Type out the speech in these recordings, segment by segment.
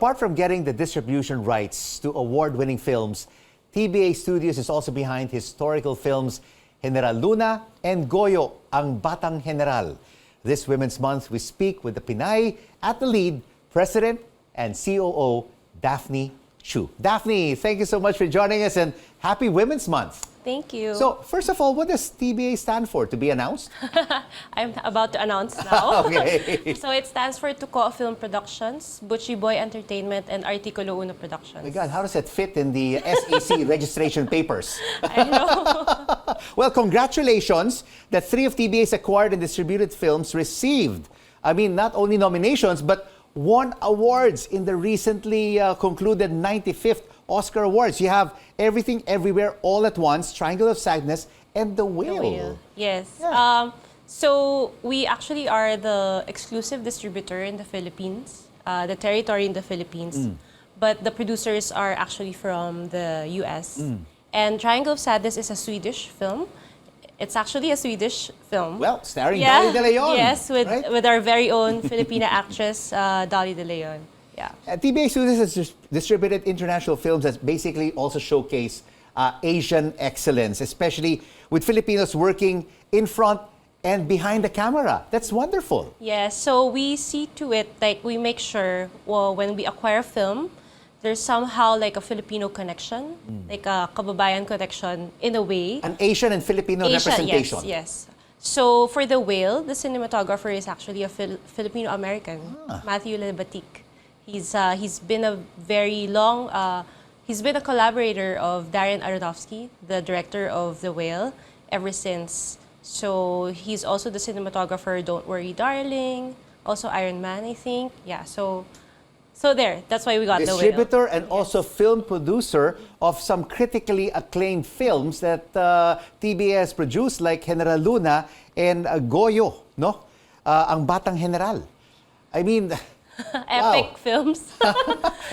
apart from getting the distribution rights to award-winning films, TBA Studios is also behind historical films Heneral Luna and Goyo, ang Batang Heneral. This Women's Month, we speak with the Pinay at the lead, President and COO, Daphne Chiu. Daphne, thank you so much for joining us and happy Women's Month. Thank you. So, first of all, what does TBA stand for? To be announced? I'm about to announce now. Okay. So it stands for Tuco Film Productions, Butchie Boy Entertainment, and Articulo Uno Productions. Oh my God, how does that fit in the SEC registration papers? I know. Well, congratulations that 3 of TBA's acquired and distributed films received, not only nominations, but won awards in the recently concluded 95th Oscar Awards. You have Everything Everywhere All at Once, Triangle of Sadness, and The Whale. The Whale. Yes. Yeah. So we actually are the exclusive distributor in the Philippines, the territory in the Philippines. But the producers are actually from the US. And Triangle of Sadness is a Swedish film. It's actually a Swedish film. Well, starring Dolly De Leon. Yes, right? with our very own Filipina actress, Dolly De Leon. Yeah. TBA Studios has distributed international films that basically also showcase Asian excellence, especially with Filipinos working in front and behind the camera. That's wonderful. Yes, so we see to it, like we make sure, well, when we acquire a film, there's somehow like a Filipino connection, like a kababayan connection in a way. An Asian and Filipino representation. Yes. So for The Whale, the cinematographer is actually a Filipino-American, Matthew Lebatic. He's been a very long, he's been a collaborator of Darren Aronofsky, the director of The Whale, ever since. So he's also the cinematographer, Don't Worry Darling, also Iron Man, I think. Yeah, so there, that's why we got The Whale. Distributor and also film producer of some critically acclaimed films that TBA has produced, like Heneral Luna and Goyo, no? Ang Batang Heneral. Epic films.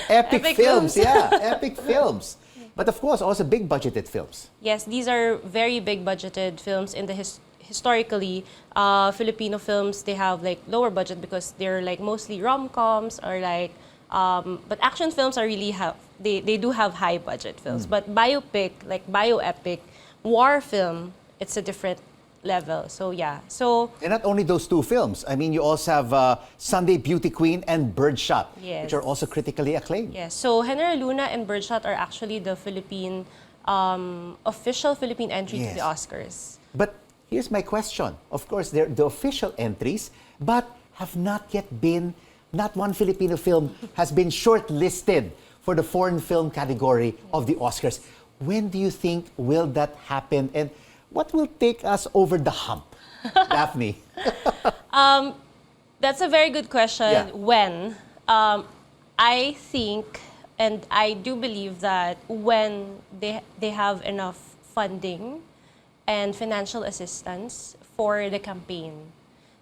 Epic films, yeah, epic films. But of course, also big budgeted films. Yes, these are very big budgeted films. In the historically, Filipino films, they have like lower budget because they're like mostly rom-coms or like, but action films are really they do have high budget films. But biopic, like bioepic, war film, it's a different level. So yeah. And not only those 2 films. You also have Sunday Beauty Queen and Birdshot, yes, which are also critically acclaimed. Yes. So Heneral Luna and Birdshot are actually the official Philippine entry to the Oscars. But here's my question. Of course, they're the official entries, but have not yet been, not one Filipino film has been shortlisted for the foreign film category of the Oscars. When do you think will that happen? And what will take us over the hump, Daphne? That's a very good question. Yeah. When? I think, and I do believe that when they have enough funding and financial assistance for the campaign.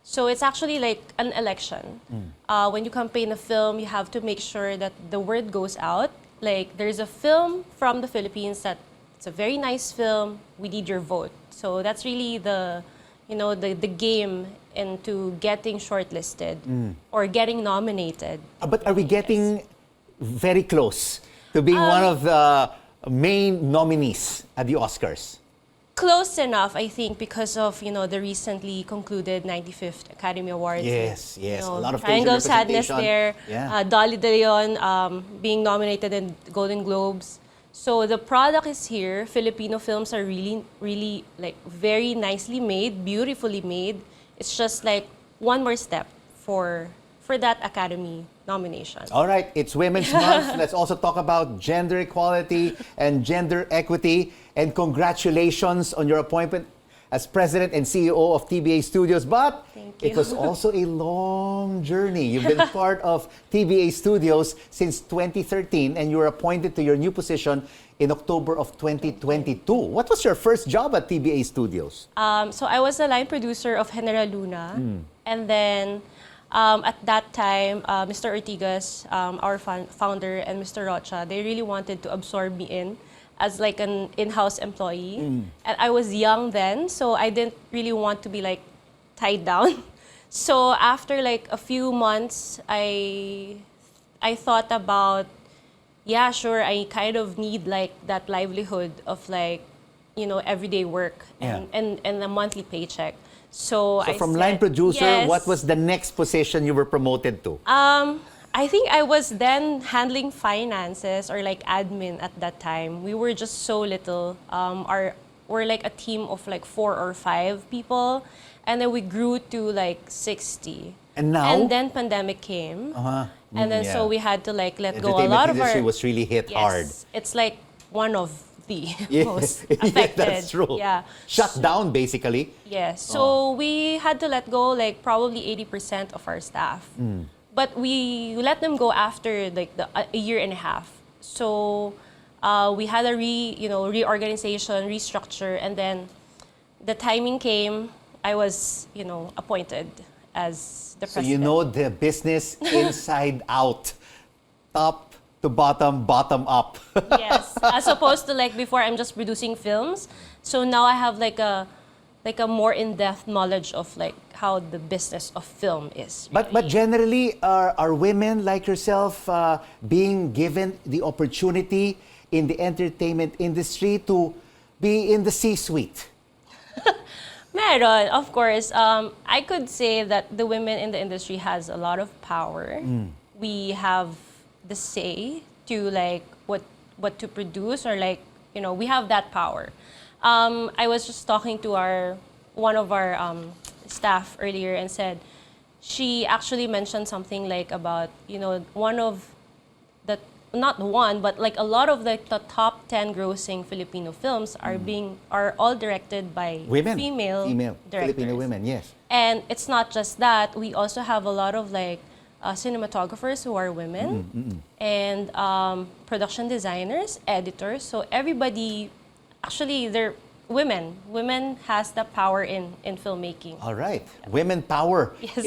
So it's actually like an election. When you campaign a film, you have to make sure that the word goes out. Like there's a film from the Philippines that it's a very nice film, we need your vote. So that's really the game into getting shortlisted or getting nominated. But are we getting very close to being one of the main nominees at the Oscars? Close enough, I think, because of the recently concluded 95th Academy Awards. Yes. A lot of Triangle of Asian Sadness representation. there. Dolly De Leon being nominated in Golden Globes. So the product is here. Filipino films are really, really like very nicely made, beautifully made. It's just like one more step for that Academy nomination. All right, it's Women's Month. Let's also talk about gender equality and gender equity. And congratulations on your appointment as President and CEO of TBA Studios. But Thank you. it was also a long journey. You've been part of TBA Studios since 2013 and you were appointed to your new position in October of 2022. What was your first job at TBA Studios? So I was the line producer of Heneral Luna. And then at that time, Mr. Ortigas, our founder, and Mr. Rocha, they really wanted to absorb me in as like an in-house employee. And I was young then, so I didn't really want to be like tied down. So after like a few months, I I thought about, yeah, sure, I kind of need like that livelihood of like, everyday work and a monthly paycheck. So I from said, line producer, yes. what was the next position you were promoted to? I think I was then handling finances or like admin at that time. We were just so little. We're like a team of like 4 or 5 people, and then we grew to like 60. And now? And then pandemic came, and then so we had to like let go a Entertainment lot of industry our. was really hit hard. It's like one of the Yeah. most Yeah, affected. that's true. Yeah. Shut down, basically. Yes. So we had to let go like probably 80% of our staff. But we let them go after like a year and a half. So we had a reorganization, restructure, and then the timing came. I was, appointed as the So president. you know the business inside out, top to bottom, bottom up. Yes, as opposed to like before, I'm just producing films. So now I have like a more in-depth knowledge of like how the business of film is. But generally, are women like yourself being given the opportunity in the entertainment industry to be in the C-suite? Meron, of course. I could say that the women in the industry has a lot of power. We have the say to like what to produce, or like we have that power. I was just talking to one of our staff earlier and said she actually mentioned something like about one of the, not one, but like a lot of the top 10 grossing Filipino films are all directed by Women. female directors. Filipino women, yes. And it's not just that. We also have a lot of like cinematographers who are women, and production designers, editors. So everybody, actually, they're women. Women has the power in filmmaking. All right, women power Yes.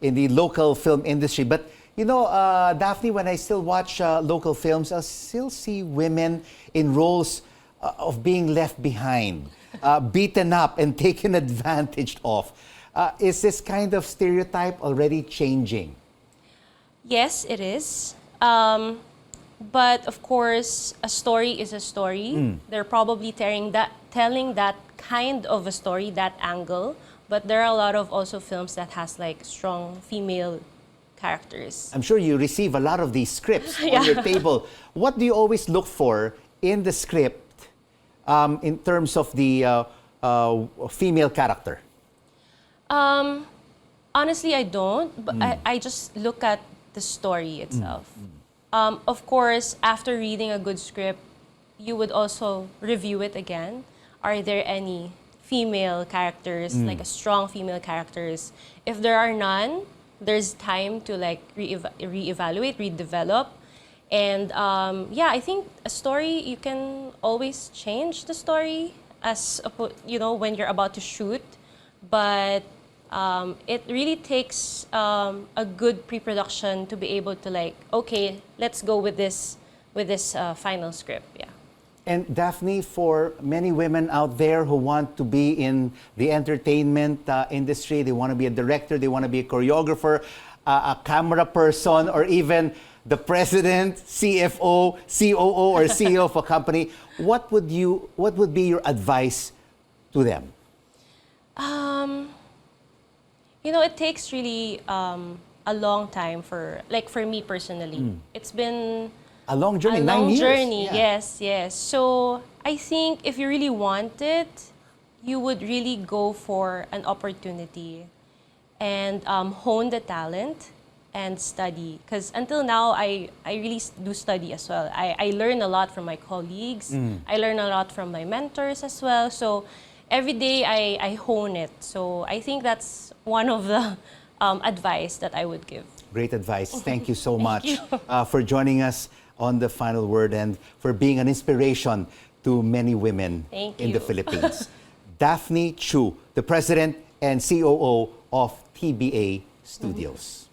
in the local film industry. But Daphne, when I still watch local films, I still see women in roles of being left behind, beaten up and taken advantage of. Is this kind of stereotype already changing? Yes, it is. But of course, a story is a story. They're probably telling that kind of a story, that angle. But there are a lot of also films that has like strong female characters. I'm sure you receive a lot of these scripts on your table. What do you always look for in the script in terms of the female character? Honestly, I don't. But I just look at the story itself. Of course, after reading a good script, you would also review it again. Are there any female characters, like a strong female characters? If there are none, there's time to like reevaluate, redevelop. And I think a story, you can always change the story when you're about to shoot. But it really takes a good pre-production to be able to like, okay, let's go with this final script. Yeah. And Daphne, for many women out there who want to be in the entertainment industry, they want to be a director, they want to be a choreographer, a camera person, or even the president, CFO, COO, or CEO of a company, what would be your advice to them? It takes really a long time for me personally. It's been a long journey, a 9 long years. journey, Yeah. yes. So I think if you really want it, you would really go for an opportunity and hone the talent and study. Because until now, I really do study as well. I learn a lot from my colleagues. I learn a lot from my mentors as well. So every day I hone it. So I think that's one of the advice that I would give. Great advice. Thank you so much you. for joining us on The Final Word and for being an inspiration to many women Thank in the you. Philippines. Daphne Chiu, the president and COO of TBA Studios.